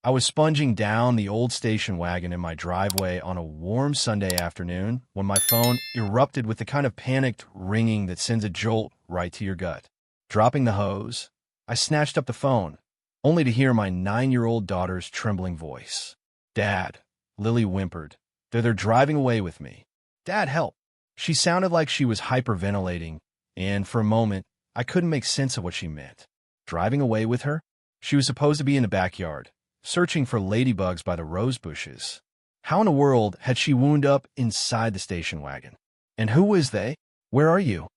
I was sponging down the old station wagon in my driveway on a warm Sunday afternoon when my phone erupted with the kind of panicked ringing that sends a jolt right to your gut. Dropping the hose, I snatched up the phone, only to hear my 9-year-old daughter's trembling voice. "Dad," Lily whimpered. They're driving away with me." "Dad, help." She sounded like she was hyperventilating, and for a moment, I couldn't make sense of what she meant. Driving away with her? She was supposed to be in the backyard, searching for ladybugs by the rose bushes. How in the world had she wound up inside the station wagon? And who was they? "Where are you?"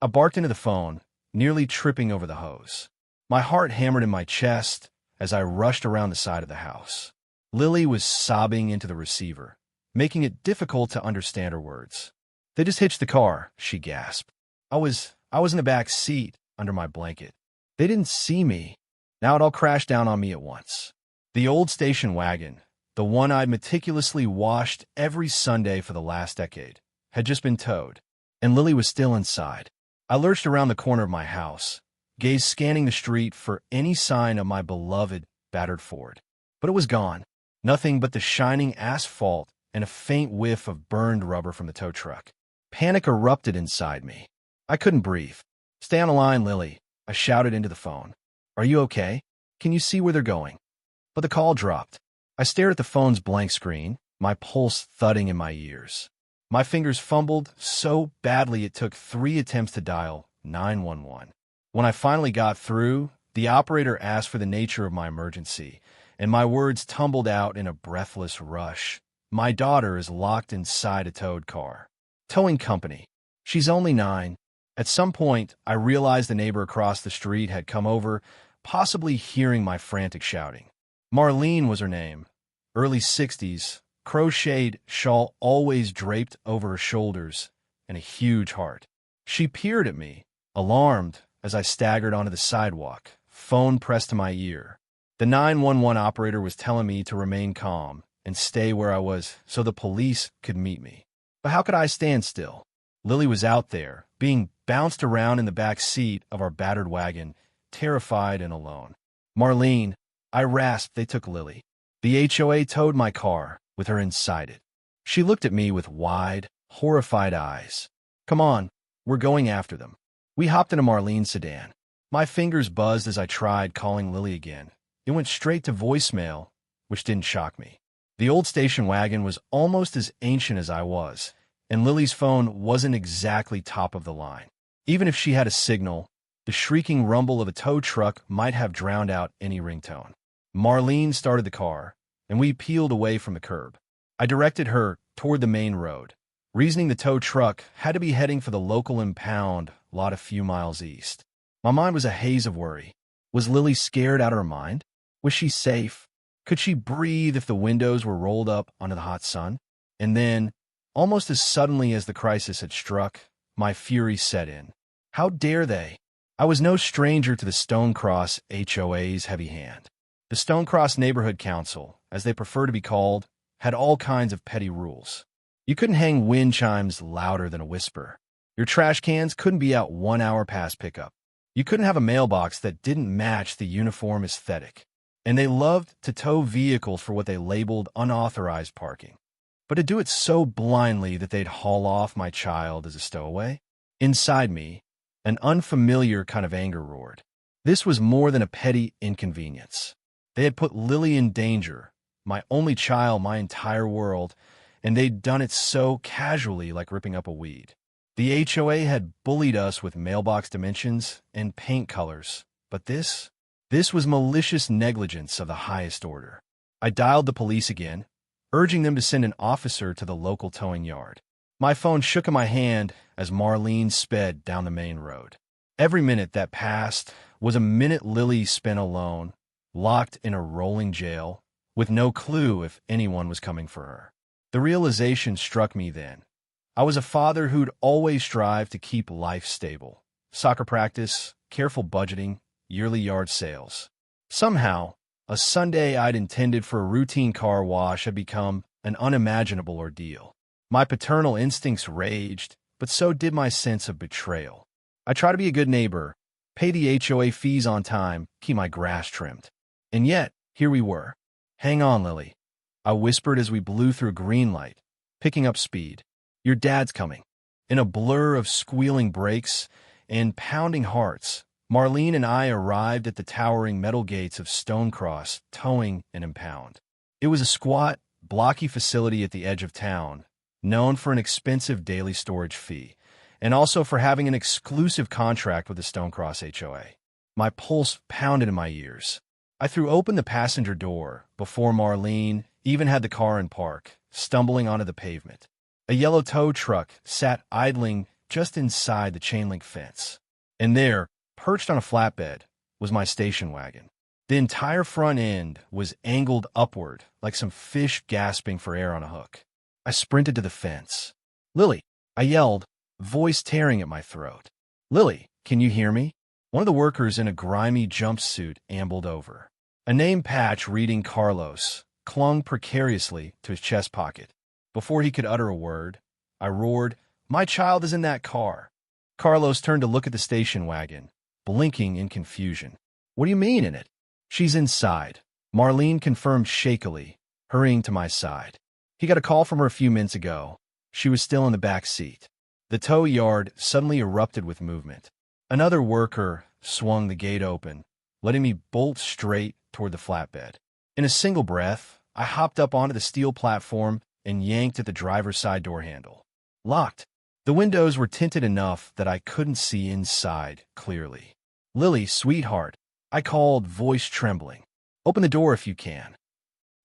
I barked into the phone, nearly tripping over the hose. My heart hammered in my chest as I rushed around the side of the house. Lily was sobbing into the receiver, making it difficult to understand her words. "They just hitched the car," she gasped. I was in the back seat, under my blanket. They didn't see me. Now it all crashed down on me at once. The old station wagon, the one I'd meticulously washed every Sunday for the last decade, had just been towed, and Lily was still inside. I lurched around the corner of my house, gaze scanning the street for any sign of my beloved, battered Ford. But it was gone. Nothing but the shining asphalt and a faint whiff of burned rubber from the tow truck. Panic erupted inside me. I couldn't breathe. "Stay on the line, Lily," I shouted into the phone. "Are you okay? Can you see where they're going?" But the call dropped. I stared at the phone's blank screen, my pulse thudding in my ears. My fingers fumbled so badly it took 3 attempts to dial 911. When I finally got through, the operator asked for the nature of my emergency, and my words tumbled out in a breathless rush. "My daughter is locked inside a towed car. Towing company. She's only 9. At some point, I realized the neighbor across the street had come over, possibly hearing my frantic shouting. Marlene was her name. Early 60s, crocheted shawl always draped over her shoulders, and a huge heart. She peered at me, alarmed, as I staggered onto the sidewalk, phone pressed to my ear. The 911 operator was telling me to remain calm and stay where I was so the police could meet me. But how could I stand still? Lily was out there, being bounced around in the back seat of our battered wagon, terrified and alone. "Marlene," I rasped. They took Lily. The HOA towed my car, with her inside it. She looked at me with wide, horrified eyes. "Come on, we're going after them." We hopped in a Marlene's sedan. My fingers buzzed as I tried calling Lily again. It went straight to voicemail, which didn't shock me. The old station wagon was almost as ancient as I was, and Lily's phone wasn't exactly top of the line. Even if she had a signal, the shrieking rumble of a tow truck might have drowned out any ringtone. Marlene started the car, and we peeled away from the curb. I directed her toward the main road, reasoning the tow truck had to be heading for the local impound lot a few miles east. My mind was a haze of worry. Was Lily scared out of her mind? Was she safe? Could she breathe if the windows were rolled up onto the hot sun? And then, almost as suddenly as the crisis had struck, my fury set in. How dare they? I was no stranger to the Stonecross HOA's heavy hand. The Stonecross Neighborhood Council, as they prefer to be called, had all kinds of petty rules. You couldn't hang wind chimes louder than a whisper. Your trash cans couldn't be out 1 hour past pickup. You couldn't have a mailbox that didn't match the uniform aesthetic. And they loved to tow vehicles for what they labeled unauthorized parking. But to do it so blindly that they'd haul off my child as a stowaway? Inside me, an unfamiliar kind of anger roared. This was more than a petty inconvenience. They had put Lily in danger, my only child, my entire world, and they'd done it so casually, like ripping up a weed. The HOA had bullied us with mailbox dimensions and paint colors, but this was malicious negligence of the highest order. I dialed the police again, urging them to send an officer to the local towing yard. My phone shook in my hand as Marlene sped down the main road. Every minute that passed was a minute Lily spent alone, locked in a rolling jail, with no clue if anyone was coming for her. The realization struck me then. I was a father who'd always strived to keep life stable. Soccer practice, careful budgeting, yearly yard sales. Somehow, a Sunday I'd intended for a routine car wash had become an unimaginable ordeal. My paternal instincts raged, but so did my sense of betrayal. I tried to be a good neighbor, pay the HOA fees on time, keep my grass trimmed. And yet, here we were, Hang on, Lily, I whispered as we blew through green light, picking up speed. Your dad's coming. In a blur of squealing brakes and pounding hearts, Marlene and I arrived at the towering metal gates of Stonecross, Towing and Impound. It was a squat, blocky facility at the edge of town, known for an expensive daily storage fee, and also for having an exclusive contract with the Stonecross HOA. My pulse pounded in my ears. I threw open the passenger door before Marlene even had the car in park, stumbling onto the pavement. A yellow tow truck sat idling just inside the chain-link fence. And there, perched on a flatbed, was my station wagon. The entire front end was angled upward, like some fish gasping for air on a hook. I sprinted to the fence. "Lily!" I yelled, voice tearing at my throat. "Lily, can you hear me?" One of the workers in a grimy jumpsuit ambled over. A name patch reading Carlos clung precariously to his chest pocket. Before he could utter a word, I roared, "My child is in that car." Carlos turned to look at the station wagon, blinking in confusion. "What do you mean in it?" "She's inside," Marlene confirmed shakily, hurrying to my side. "He got a call from her a few minutes ago. She was still in the back seat." The tow yard suddenly erupted with movement. Another worker swung the gate open, letting me bolt straight toward the flatbed. In a single breath, I hopped up onto the steel platform and yanked at the driver's side door handle. Locked. The windows were tinted enough that I couldn't see inside clearly. "Lily, sweetheart," I called, voice trembling. "Open the door if you can."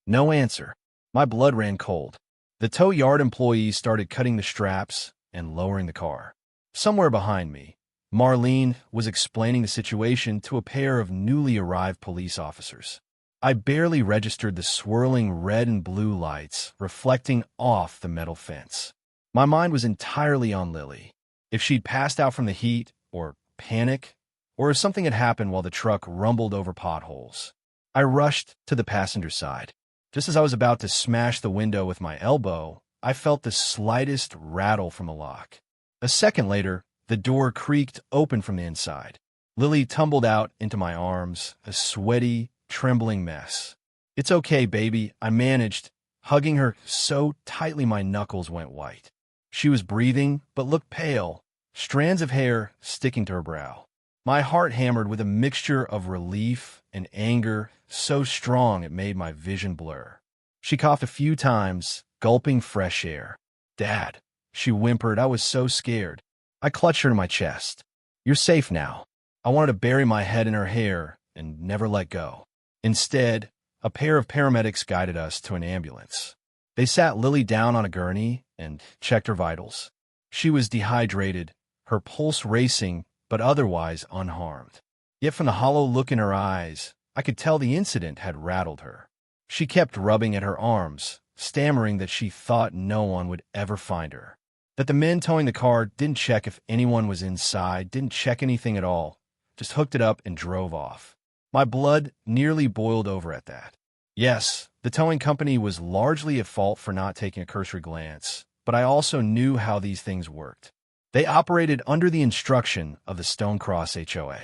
No answer. My blood ran cold. The tow yard employees started cutting the straps and lowering the car. Somewhere behind me, Marlene was explaining the situation to a pair of newly arrived police officers. I barely registered the swirling red and blue lights reflecting off the metal fence. My mind was entirely on Lily. If she'd passed out from the heat, or panic, or if something had happened while the truck rumbled over potholes. I rushed to the passenger side. Just as I was about to smash the window with my elbow, I felt the slightest rattle from the lock. A second later, the door creaked open from the inside. Lily tumbled out into my arms, a sweaty, trembling mess. "It's okay, baby," I managed, hugging her so tightly my knuckles went white. She was breathing, but looked pale, strands of hair sticking to her brow. My heart hammered with a mixture of relief and anger so strong it made my vision blur. She coughed a few times, gulping fresh air. "Dad," she whimpered. I was so scared. I clutched her to my chest. "You're safe now." I wanted to bury my head in her hair and never let go. Instead, a pair of paramedics guided us to an ambulance. They sat Lily down on a gurney and checked her vitals. She was dehydrated, her pulse racing, but otherwise unharmed. Yet from the hollow look in her eyes, I could tell the incident had rattled her. She kept rubbing at her arms, stammering that she thought no one would ever find her. That the men towing the car didn't check if anyone was inside, didn't check anything at all, just hooked it up and drove off. My blood nearly boiled over at that. Yes, the towing company was largely at fault for not taking a cursory glance, but I also knew how these things worked. They operated under the instruction of the Stonecross HOA.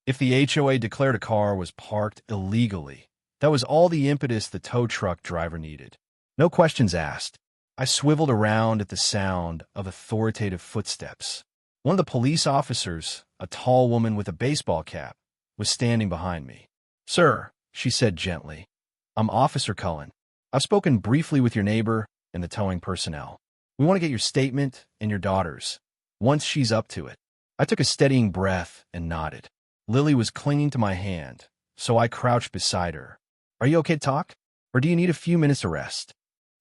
If the HOA declared a car was parked illegally, that was all the impetus the tow truck driver needed. No questions asked. I swiveled around at the sound of authoritative footsteps. One of the police officers, a tall woman with a baseball cap, was standing behind me. "Sir," she said gently, "I'm Officer Cullen. I've spoken briefly with your neighbor and the towing personnel. We want to get your statement and your daughter's, once she's up to it." I took a steadying breath and nodded. Lily was clinging to my hand, so I crouched beside her. "Are you okay to talk? Or do you need a few minutes to rest?"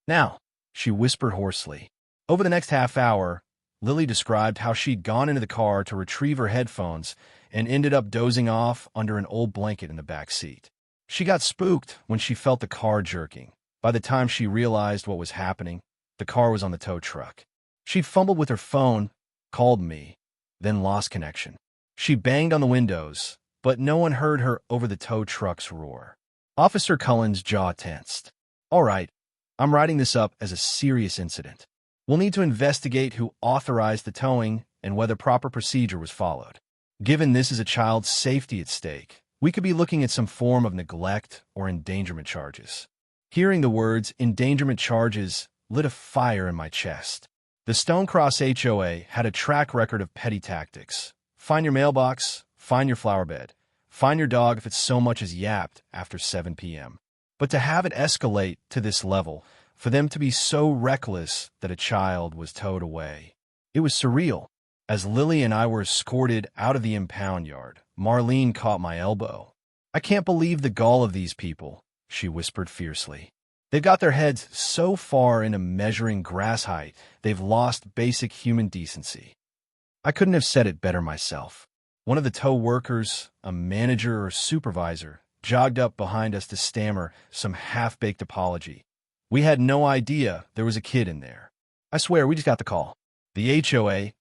"Now," she whispered hoarsely. Over the next half hour, Lily described how she'd gone into the car to retrieve her headphones and ended up dozing off under an old blanket in the back seat. She got spooked when she felt the car jerking. By the time she realized what was happening, the car was on the tow truck. She'd fumbled with her phone, called me, then lost connection. She banged on the windows, but no one heard her over the tow truck's roar. Officer Cullen's jaw tensed. "All right, I'm writing this up as a serious incident. We'll need to investigate who authorized the towing and whether proper procedure was followed. Given this is a child's safety at stake, we could be looking at some form of neglect or endangerment charges." Hearing the words endangerment charges lit a fire in my chest. The Stonecross HOA had a track record of petty tactics. Find your mailbox, find your flower bed, find your dog if it's so much as yapped after 7 p.m. But to have it escalate to this level, for them to be so reckless that a child was towed away, it was surreal. As Lily and I were escorted out of the impound yard, Marlene caught my elbow. "I can't believe the gall of these people," she whispered fiercely. "They've got their heads so far into measuring grass height, they've lost basic human decency." I couldn't have said it better myself. One of the tow workers, a manager or supervisor, jogged up behind us to stammer some half-baked apology. We had no idea there was a kid in there. "I swear, we just got the call. The HOA,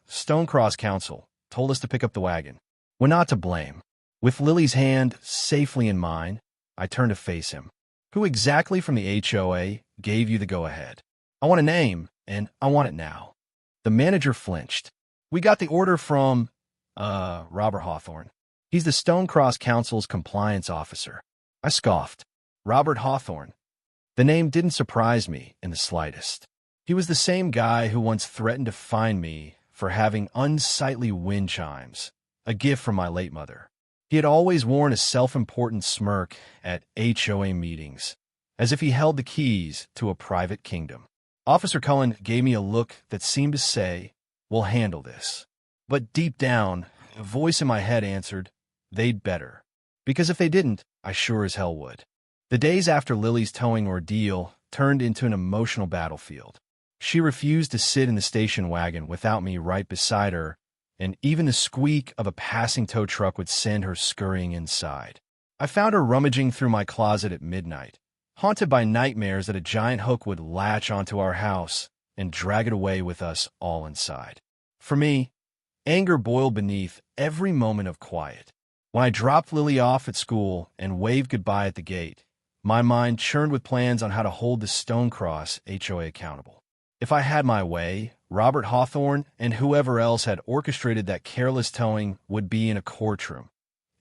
Stonecross Council, told us to pick up the wagon. We're not to blame." With Lily's hand safely in mine, I turned to face him. "Who exactly from the HOA gave you the go-ahead? I want a name, and I want it now." The manager flinched. "We got the order from, Robert Hawthorne. He's the Stonecross Council's compliance officer." I scoffed. Robert Hawthorne. The name didn't surprise me in the slightest. He was the same guy who once threatened to fine me for having unsightly wind chimes, a gift from my late mother. He had always worn a self-important smirk at HOA meetings, as if he held the keys to a private kingdom. Officer Cullen gave me a look that seemed to say, "We'll handle this." But deep down, a voice in my head answered, "They'd better." Because if they didn't, I sure as hell would. The days after Lily's towing ordeal turned into an emotional battlefield. She refused to sit in the station wagon without me right beside her, and even the squeak of a passing tow truck would send her scurrying inside. I found her rummaging through my closet at midnight, haunted by nightmares that a giant hook would latch onto our house and drag it away with us all inside. For me, anger boiled beneath every moment of quiet. When I dropped Lily off at school and waved goodbye at the gate, my mind churned with plans on how to hold the Stonecross HOA accountable. If I had my way, Robert Hawthorne and whoever else had orchestrated that careless towing would be in a courtroom,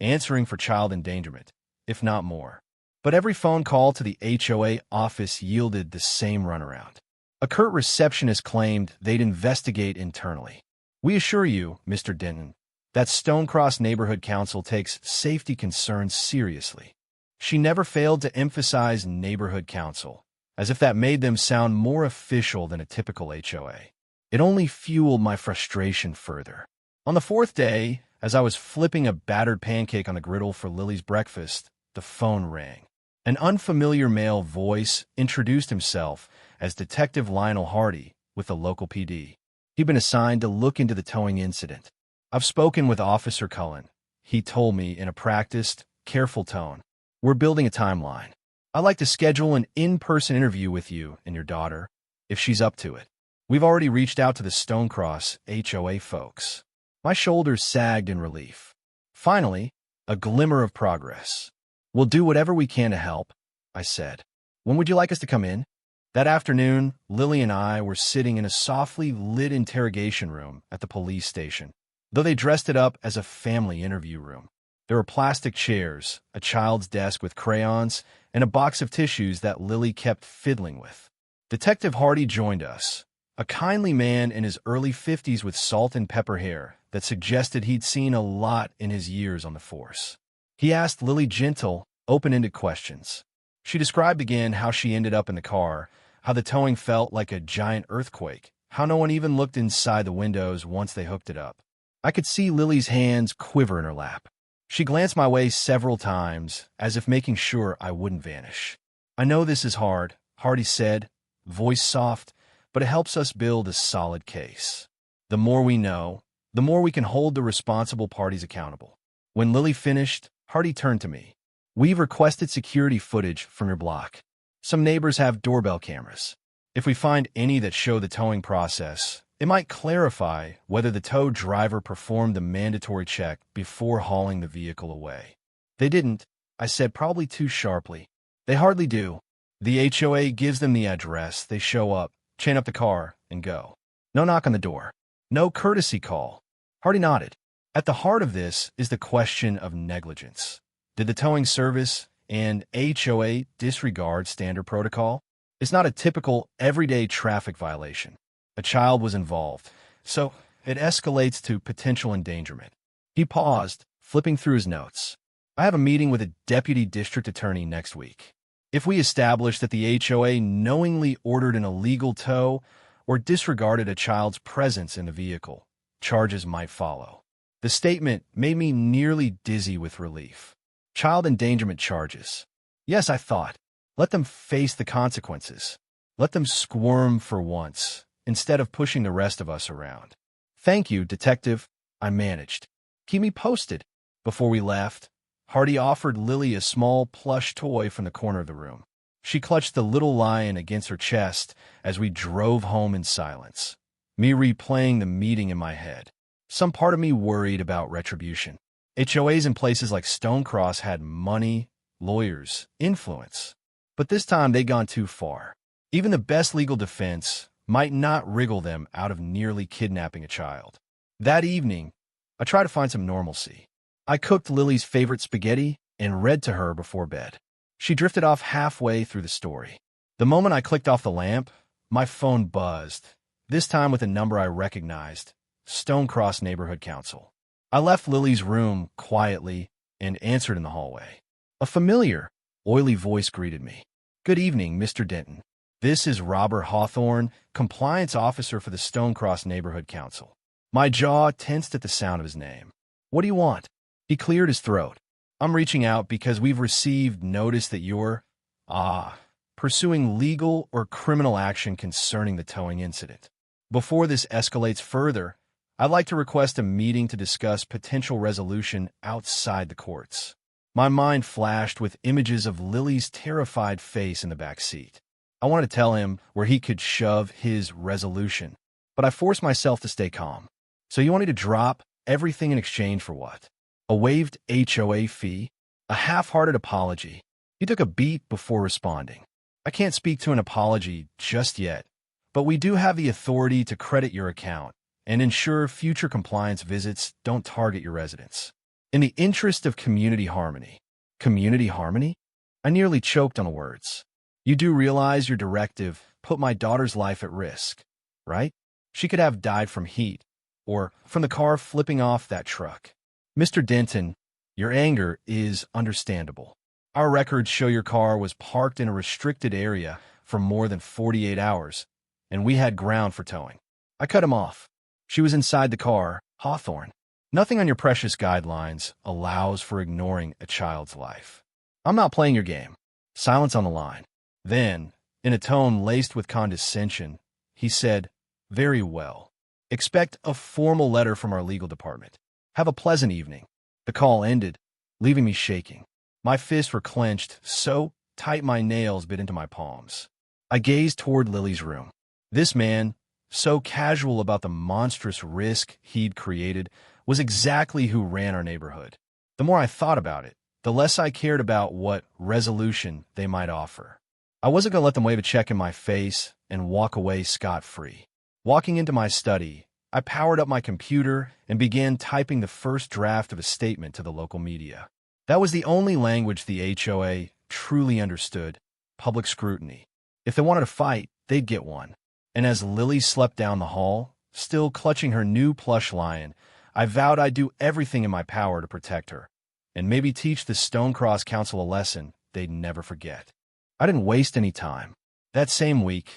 answering for child endangerment, if not more. But every phone call to the HOA office yielded the same runaround. A curt receptionist claimed they'd investigate internally. "We assure you, Mr. Denton, that Stonecross Neighborhood Council takes safety concerns seriously." She never failed to emphasize neighborhood council, as if that made them sound more official than a typical HOA. It only fueled my frustration further. On the fourth day, as I was flipping a battered pancake on the griddle for Lily's breakfast, the phone rang. An unfamiliar male voice introduced himself as Detective Lionel Hardy with the local PD. He'd been assigned to look into the towing incident. "I've spoken with Officer Cullen," he told me in a practiced, careful tone. "We're building a timeline. I'd like to schedule an in-person interview with you and your daughter, if she's up to it. We've already reached out to the Stonecross HOA folks." My shoulders sagged in relief. Finally, a glimmer of progress. "We'll do whatever we can to help," I said. "When would you like us to come in?" That afternoon, Lily and I were sitting in a softly lit interrogation room at the police station, though they dressed it up as a family interview room. There were plastic chairs, a child's desk with crayons, and a box of tissues that Lily kept fiddling with. Detective Hardy joined us, a kindly man in his early 50s with salt and pepper hair that suggested he'd seen a lot in his years on the force. He asked Lily gentle, open-ended questions. She described again how she ended up in the car, how the towing felt like a giant earthquake, how no one even looked inside the windows once they hooked it up. I could see Lily's hands quiver in her lap. She glanced my way several times, as if making sure I wouldn't vanish. "I know this is hard," Hardy said, voice soft, "but it helps us build a solid case. The more we know, the more we can hold the responsible parties accountable." When Lily finished, Hardy turned to me. "We've requested security footage from your block. Some neighbors have doorbell cameras. If we find any that show the towing process, it might clarify whether the tow driver performed the mandatory check before hauling the vehicle away." "They didn't," I said, probably too sharply. "They hardly do. The HOA gives them the address, they show up, chain up the car, and go. No knock on the door. No courtesy call." Hardy nodded. "At the heart of this is the question of negligence. Did the towing service, and HOA disregards standard protocol. It's not a typical everyday traffic violation. A child was involved, so it escalates to potential endangerment. He paused, flipping through his notes. I have a meeting with a deputy district attorney next week. If we establish that the HOA knowingly ordered an illegal tow or disregarded a child's presence in the vehicle, charges might follow. The statement made me nearly dizzy with relief. Child endangerment charges. Yes, I thought. Let them face the consequences. Let them squirm for once, instead of pushing the rest of us around. Thank you, Detective. I managed. Keep me posted. Before we left, Hardy offered Lily a small plush toy from the corner of the room. She clutched the little lion against her chest as we drove home in silence, me replaying the meeting in my head. Some part of me worried about retribution. HOAs in places like Stonecross had money, lawyers, influence. But this time they'd gone too far. Even the best legal defense might not wriggle them out of nearly kidnapping a child. That evening, I tried to find some normalcy. I cooked Lily's favorite spaghetti and read to her before bed. She drifted off halfway through the story. The moment I clicked off the lamp, my phone buzzed, this time with a number I recognized, Stonecross Neighborhood Council. I left Lily's room quietly and answered in the hallway. A familiar, oily voice greeted me. Good evening, Mr. Denton. This is Robert Hawthorne, compliance officer for the Stonecross Neighborhood Council. My jaw tensed at the sound of his name. What do you want? He cleared his throat. I'm reaching out because we've received notice that you're, pursuing legal or criminal action concerning the towing incident. Before this escalates further, I'd like to request a meeting to discuss potential resolution outside the courts. My mind flashed with images of Lily's terrified face in the back seat. I wanted to tell him where he could shove his resolution, but I forced myself to stay calm. So you wanted to drop everything in exchange for what? A waived HOA fee? A half-hearted apology? He took a beat before responding. I can't speak to an apology just yet, but we do have the authority to credit your account and ensure future compliance visits don't target your residence. In the interest of community harmony. Community harmony? I nearly choked on the words. You do realize your directive put my daughter's life at risk, right? She could have died from heat, or from the car flipping off that truck. Mr. Denton, your anger is understandable. Our records show your car was parked in a restricted area for more than 48 hours, and we had ground for towing. I cut him off. She was inside the car, Hawthorne. Nothing on your precious guidelines allows for ignoring a child's life. I'm not playing your game. Silence on the line. Then, in a tone laced with condescension, he said, Very well. Expect a formal letter from our legal department. Have a pleasant evening. The call ended, leaving me shaking. My fists were clenched so tight my nails bit into my palms. I gazed toward Lily's room. This man, so casual about the monstrous risk he'd created, was exactly who ran our neighborhood. The more I thought about it, the less I cared about what resolution they might offer. I wasn't going to let them wave a check in my face and walk away scot-free. Walking into my study, I powered up my computer and began typing the first draft of a statement to the local media. That was the only language the HOA truly understood, public scrutiny. If they wanted to fight, they'd get one. And as Lily slept down the hall, still clutching her new plush lion, I vowed I'd do everything in my power to protect her, and maybe teach the Stonecross Council a lesson they'd never forget. I didn't waste any time. That same week,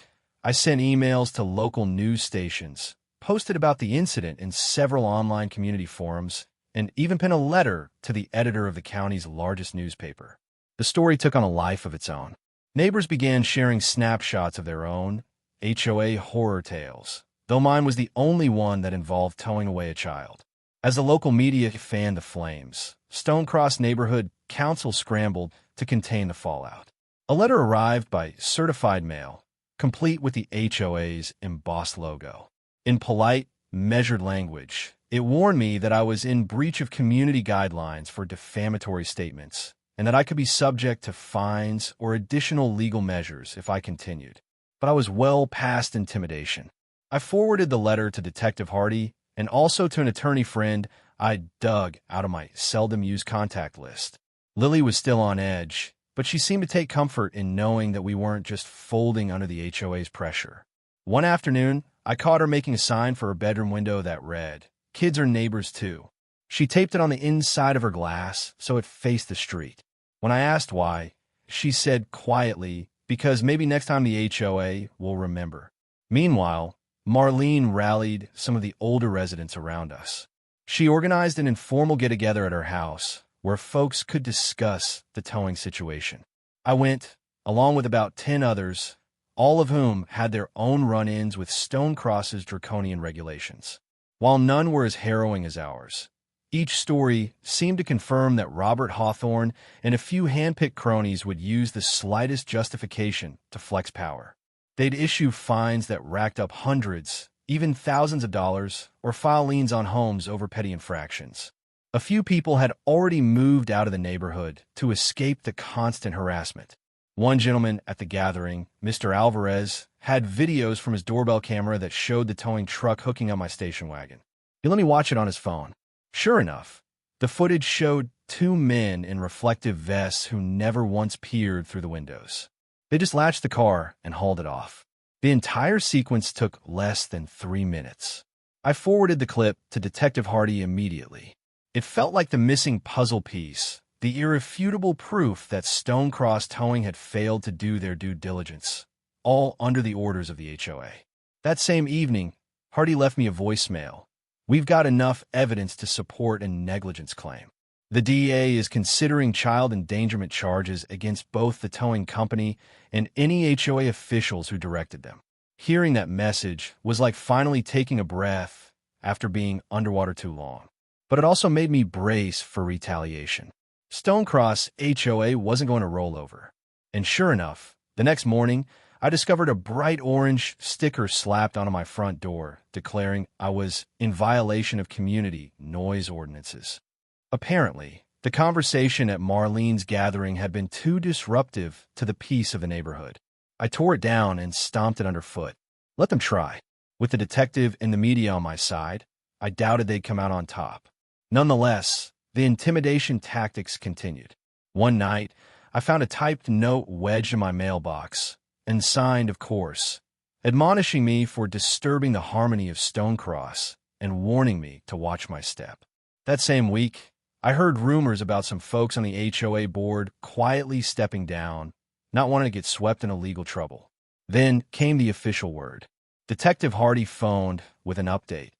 I sent emails to local news stations, posted about the incident in several online community forums, and even penned a letter to the editor of the county's largest newspaper. The story took on a life of its own. Neighbors began sharing snapshots of their own HOA horror tales, though mine was the only one that involved towing away a child. As the local media fanned the flames, Stonecross Neighborhood Council scrambled to contain the fallout. A letter arrived by certified mail, complete with the HOA's embossed logo. In polite, measured language, it warned me that I was in breach of community guidelines for defamatory statements, and that I could be subject to fines or additional legal measures if I continued. But I was well past intimidation. I forwarded the letter to Detective Hardy and also to an attorney friend I dug out of my seldom-used contact list. Lily was still on edge, but she seemed to take comfort in knowing that we weren't just folding under the HOA's pressure. One afternoon, I caught her making a sign for her bedroom window that read, "Kids are neighbors too." She taped it on the inside of her glass so it faced the street. When I asked why, she said quietly, "Because maybe next time the HOA will remember." Meanwhile, Marlene rallied some of the older residents around us. She organized an informal get-together at her house where folks could discuss the towing situation. I went, along with about 10 others, all of whom had their own run-ins with Stonecross's draconian regulations. While none were as harrowing as ours, each story seemed to confirm that Robert Hawthorne and a few hand-picked cronies would use the slightest justification to flex power. They'd issue fines that racked up hundreds, even thousands of dollars, or file liens on homes over petty infractions. A few people had already moved out of the neighborhood to escape the constant harassment. One gentleman at the gathering, Mr. Alvarez, had videos from his doorbell camera that showed the towing truck hooking on my station wagon. He let me watch it on his phone. Sure enough, the footage showed two men in reflective vests who never once peered through the windows. They just latched the car and hauled it off. The entire sequence took less than 3 minutes. I forwarded the clip to Detective Hardy immediately. It felt like the missing puzzle piece, the irrefutable proof that Stonecross Towing had failed to do their due diligence, all under the orders of the HOA. That same evening, Hardy left me a voicemail. "We've got enough evidence to support a negligence claim. The DEA is considering child endangerment charges against both the towing company and any HOA officials who directed them." Hearing that message was like finally taking a breath after being underwater too long. But it also made me brace for retaliation. Stonecross HOA wasn't going to roll over. And sure enough, the next morning, I discovered a bright orange sticker slapped onto my front door, declaring I was in violation of community noise ordinances. Apparently, the conversation at Marlene's gathering had been too disruptive to the peace of the neighborhood. I tore it down and stomped it underfoot. Let them try. With the detective and the media on my side, I doubted they'd come out on top. Nonetheless, the intimidation tactics continued. One night, I found a typed note wedged in my mailbox, and signed, of course, admonishing me for disturbing the harmony of Stonecross and warning me to watch my step. That same week, I heard rumors about some folks on the HOA board quietly stepping down, not wanting to get swept into legal trouble. Then came the official word. Detective Hardy phoned with an update.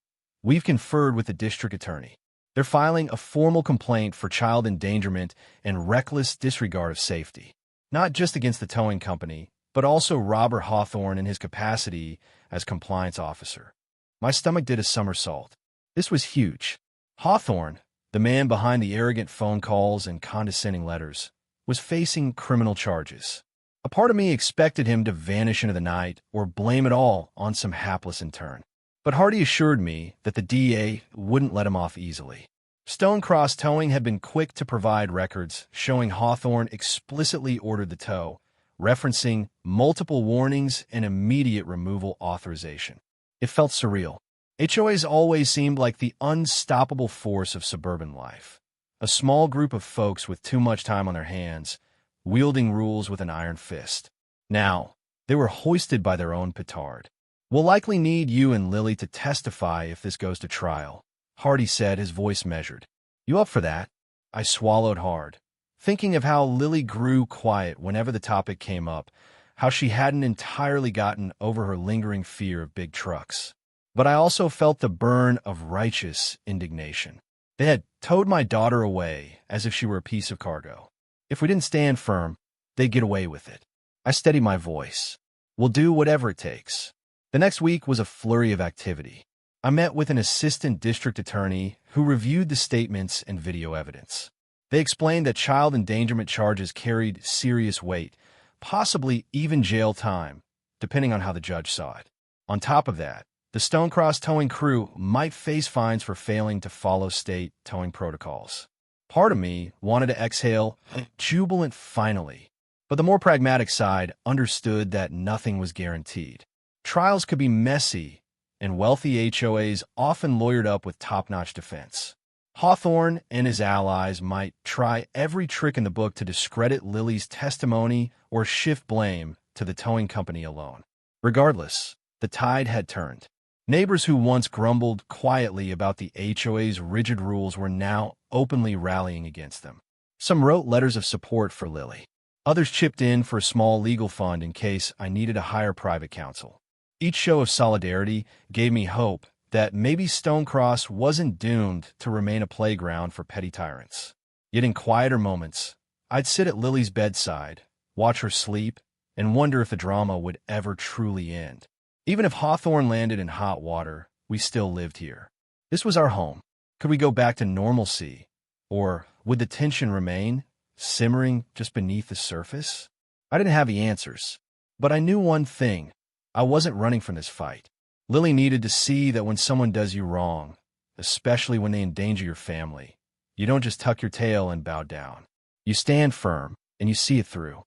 "We've conferred with the district attorney. They're filing a formal complaint for child endangerment and reckless disregard of safety, not just against the towing company, but also Robert Hawthorne in his capacity as compliance officer." My stomach did a somersault. This was huge. Hawthorne, the man behind the arrogant phone calls and condescending letters, was facing criminal charges. A part of me expected him to vanish into the night or blame it all on some hapless intern. But Hardy assured me that the DEA wouldn't let him off easily. Stonecross Towing had been quick to provide records showing Hawthorne explicitly ordered the tow, referencing multiple warnings and immediate removal authorization. It felt surreal. HOAs always seemed like the unstoppable force of suburban life. A small group of folks with too much time on their hands, wielding rules with an iron fist. Now, they were hoisted by their own petard. "We'll likely need you and Lily to testify if this goes to trial," Hardy said, his voice measured. "You up for that?" I swallowed hard, thinking of how Lily grew quiet whenever the topic came up, how she hadn't entirely gotten over her lingering fear of big trucks. But I also felt the burn of righteous indignation. They had towed my daughter away as if she were a piece of cargo. If we didn't stand firm, they'd get away with it. I steadied my voice. "We'll do whatever it takes." The next week was a flurry of activity. I met with an assistant district attorney who reviewed the statements and video evidence. They explained that child endangerment charges carried serious weight, possibly even jail time, depending on how the judge saw it. On top of that, the Stonecross Towing crew might face fines for failing to follow state towing protocols. Part of me wanted to exhale, jubilant finally, but the more pragmatic side understood that nothing was guaranteed. Trials could be messy, and wealthy HOAs often lawyered up with top-notch defense. Hawthorne and his allies might try every trick in the book to discredit Lily's testimony or shift blame to the towing company alone. Regardless, the tide had turned. Neighbors who once grumbled quietly about the HOA's rigid rules were now openly rallying against them. Some wrote letters of support for Lily. Others chipped in for a small legal fund in case I needed to hire private counsel. Each show of solidarity gave me hope that maybe Stonecross wasn't doomed to remain a playground for petty tyrants. Yet in quieter moments, I'd sit at Lily's bedside, watch her sleep, and wonder if the drama would ever truly end. Even if Hawthorne landed in hot water, we still lived here. This was our home. Could we go back to normalcy? Or would the tension remain, simmering just beneath the surface? I didn't have the answers, but I knew one thing. I wasn't running from this fight. Lily needed to see that when someone does you wrong, especially when they endanger your family, you don't just tuck your tail and bow down. You stand firm, and you see it through.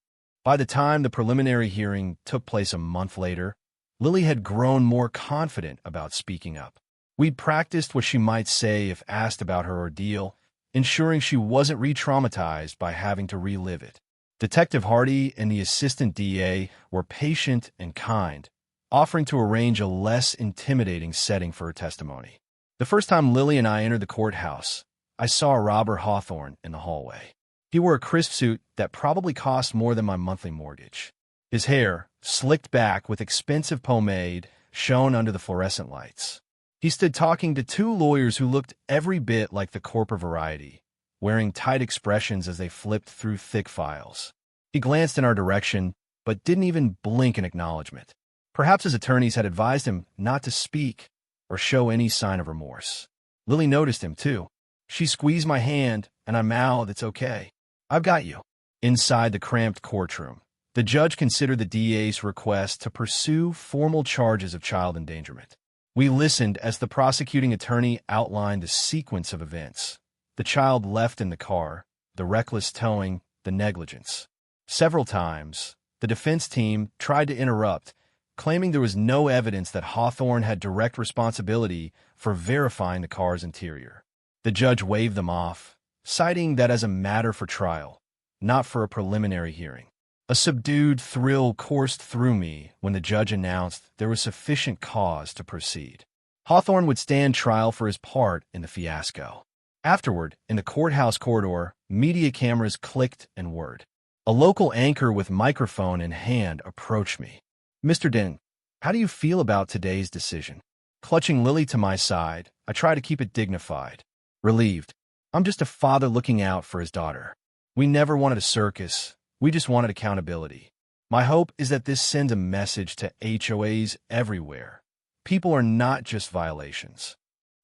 By the time the preliminary hearing took place a month later, Lily had grown more confident about speaking up. We'd practiced what she might say if asked about her ordeal, ensuring she wasn't re-traumatized by having to relive it. Detective Hardy and the assistant DA were patient and kind, offering to arrange a less intimidating setting for her testimony. The first time Lily and I entered the courthouse, I saw Robert Hawthorne in the hallway. He wore a crisp suit that probably cost more than my monthly mortgage. His hair, slicked back with expensive pomade, shone under the fluorescent lights. He stood talking to two lawyers who looked every bit like the corporate variety, wearing tight expressions as they flipped through thick files. He glanced in our direction, but didn't even blink in acknowledgement. Perhaps his attorneys had advised him not to speak or show any sign of remorse. Lily noticed him, too. She squeezed my hand, and I mouthed, "It's okay. I've got you." Inside the cramped courtroom, the judge considered the DA's request to pursue formal charges of child endangerment. We listened as the prosecuting attorney outlined the sequence of events: the child left in the car, the reckless towing, the negligence. Several times, the defense team tried to interrupt, claiming there was no evidence that Hawthorne had direct responsibility for verifying the car's interior. The judge waved them off, citing that as a matter for trial, not for a preliminary hearing. A subdued thrill coursed through me when the judge announced there was sufficient cause to proceed. Hawthorne would stand trial for his part in the fiasco. Afterward, in the courthouse corridor, media cameras clicked and whirred. A local anchor with microphone in hand approached me. "Mr. Dent, how do you feel about today's decision?" Clutching Lily to my side, I try to keep it dignified. Relieved. I'm just a father looking out for his daughter. We never wanted a circus. We just wanted accountability. My hope is that this sends a message to HOAs everywhere. People are not just violations.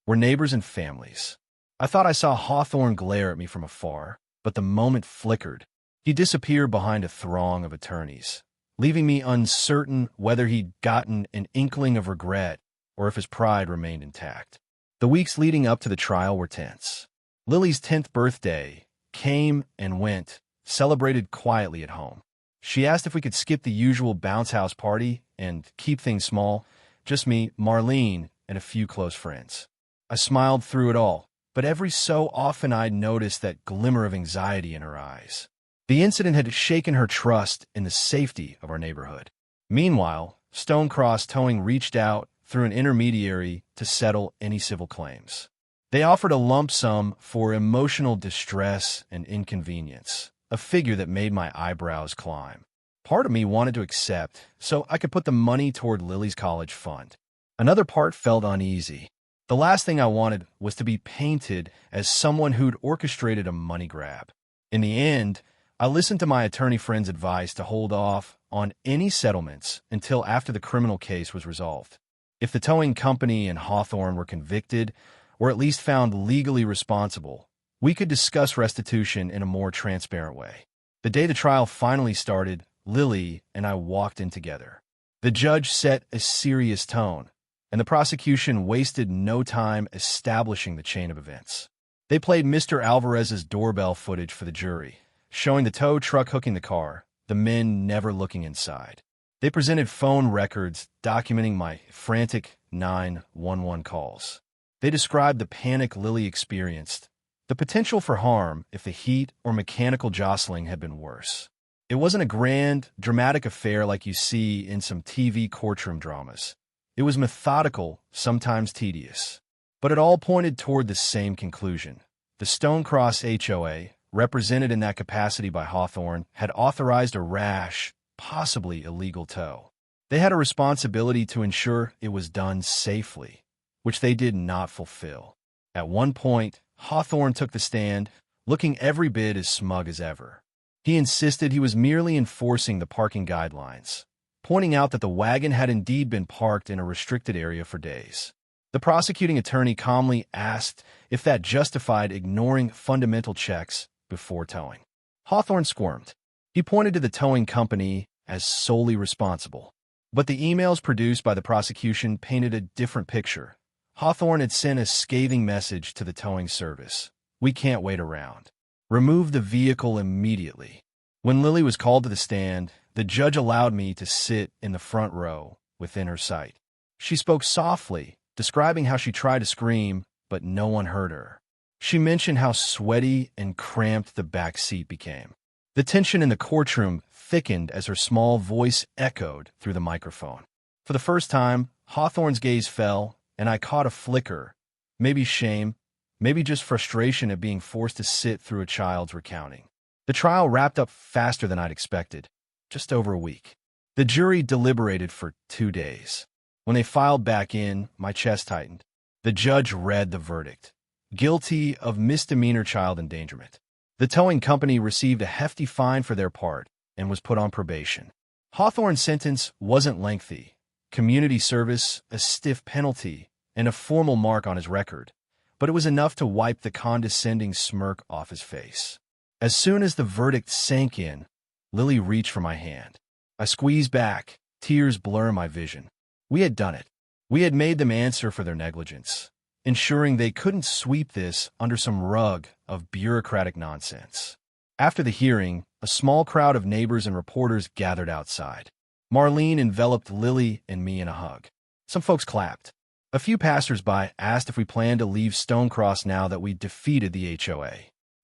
We're neighbors and families. I thought I saw Hawthorne glare at me from afar, but the moment flickered. He disappeared behind a throng of attorneys, leaving me uncertain whether he'd gotten an inkling of regret or if his pride remained intact. The weeks leading up to the trial were tense. Lily's 10th birthday came and went, celebrated quietly at home. She asked if we could skip the usual bounce house party and keep things small, just me, Marlene, and a few close friends. I smiled through it all, but every so often I'd noticed that glimmer of anxiety in her eyes. The incident had shaken her trust in the safety of our neighborhood. Meanwhile, Stonecross Towing reached out through an intermediary to settle any civil claims. They offered a lump sum for emotional distress and inconvenience, a figure that made my eyebrows climb. Part of me wanted to accept so I could put the money toward Lily's college fund. Another part felt uneasy. The last thing I wanted was to be painted as someone who'd orchestrated a money grab. In the end, I listened to my attorney friend's advice to hold off on any settlements until after the criminal case was resolved. If the towing company and Hawthorne were convicted, or at least found legally responsible, we could discuss restitution in a more transparent way. The day the trial finally started, Lily and I walked in together. The judge set a serious tone, and the prosecution wasted no time establishing the chain of events. They played Mr. Alvarez's doorbell footage for the jury, showing the tow truck hooking the car, the men never looking inside. They presented phone records documenting my frantic 911 calls. They described the panic Lily experienced, The potential for harm if the heat or mechanical jostling had been worse. It wasn't a grand, dramatic affair like you see in some TV courtroom dramas. It was methodical, sometimes tedious. But it all pointed toward the same conclusion. The Stonecross HOA, represented in that capacity by Hawthorne, had authorized a rash, possibly illegal tow. They had a responsibility to ensure it was done safely, which they did not fulfill. At one point, Hawthorne took the stand, looking every bit as smug as ever. He insisted he was merely enforcing the parking guidelines, pointing out that the wagon had indeed been parked in a restricted area for days. The prosecuting attorney calmly asked if that justified ignoring fundamental checks before towing. Hawthorne squirmed. He pointed to the towing company as solely responsible. But the emails produced by the prosecution painted a different picture. Hawthorne had sent a scathing message to the towing service. "We can't wait around. Remove the vehicle immediately." When Lily was called to the stand, the judge allowed me to sit in the front row within her sight. She spoke softly, describing how she tried to scream, but no one heard her. She mentioned how sweaty and cramped the back seat became. The tension in the courtroom thickened as her small voice echoed through the microphone. For the first time, Hawthorne's gaze fell, and I caught a flicker, maybe shame, maybe just frustration at being forced to sit through a child's recounting. The trial wrapped up faster than I'd expected, just over a week. The jury deliberated for 2 days. When they filed back in, my chest tightened. The judge read the verdict: guilty of misdemeanor child endangerment. The towing company received a hefty fine for their part and was put on probation. Hawthorne's sentence wasn't lengthy. Community service, a stiff penalty, and a formal mark on his record. But it was enough to wipe the condescending smirk off his face. As soon as the verdict sank in, Lily reached for my hand. I squeezed back, tears blur my vision. We had done it. We had made them answer for their negligence, ensuring they couldn't sweep this under some rug of bureaucratic nonsense. After the hearing, a small crowd of neighbors and reporters gathered outside. Marlene enveloped Lily and me in a hug. Some folks clapped. A few passers-by asked if we planned to leave Stonecross now that we'd defeated the HOA.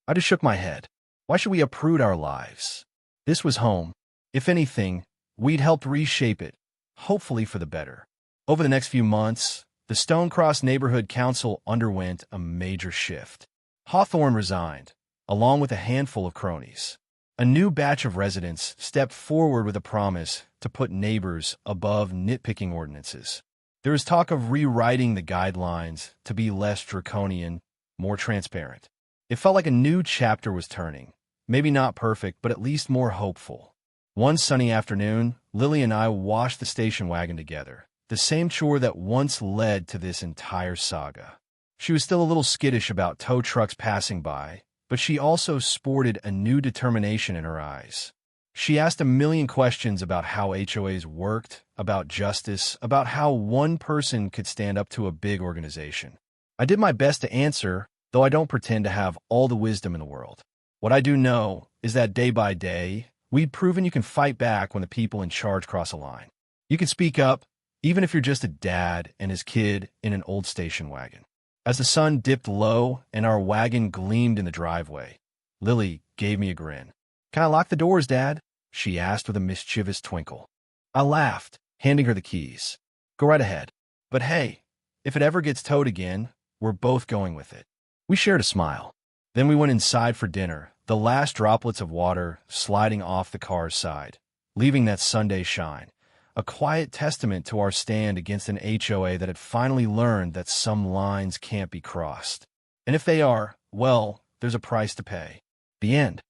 I just shook my head. Why should we uproot our lives? This was home. If anything, we'd helped reshape it, hopefully for the better. Over the next few months, the Stonecross Neighborhood Council underwent a major shift. Hawthorne resigned, along with a handful of cronies. A new batch of residents stepped forward with a promise to put neighbors above nitpicking ordinances. There was talk of rewriting the guidelines to be less draconian, more transparent. It felt like a new chapter was turning. Maybe not perfect, but at least more hopeful. One sunny afternoon, Lily and I washed the station wagon together, the same chore that once led to this entire saga. She was still a little skittish about tow trucks passing by, but she also sported a new determination in her eyes. She asked a million questions about how HOAs worked, about justice, about how one person could stand up to a big organization. I did my best to answer, though I don't pretend to have all the wisdom in the world. What I do know is that day by day, we'd proven you can fight back when the people in charge cross a line. You can speak up, even if you're just a dad and his kid in an old station wagon. As the sun dipped low and our wagon gleamed in the driveway, Lily gave me a grin. "Can I lock the doors, Dad?" she asked with a mischievous twinkle. I laughed, handing her the keys. "Go right ahead. But hey, if it ever gets towed again, we're both going with it." We shared a smile. Then we went inside for dinner, the last droplets of water sliding off the car's side, leaving that Sunday shine, a quiet testament to our stand against an HOA that had finally learned that some lines can't be crossed. And if they are, well, there's a price to pay. The end.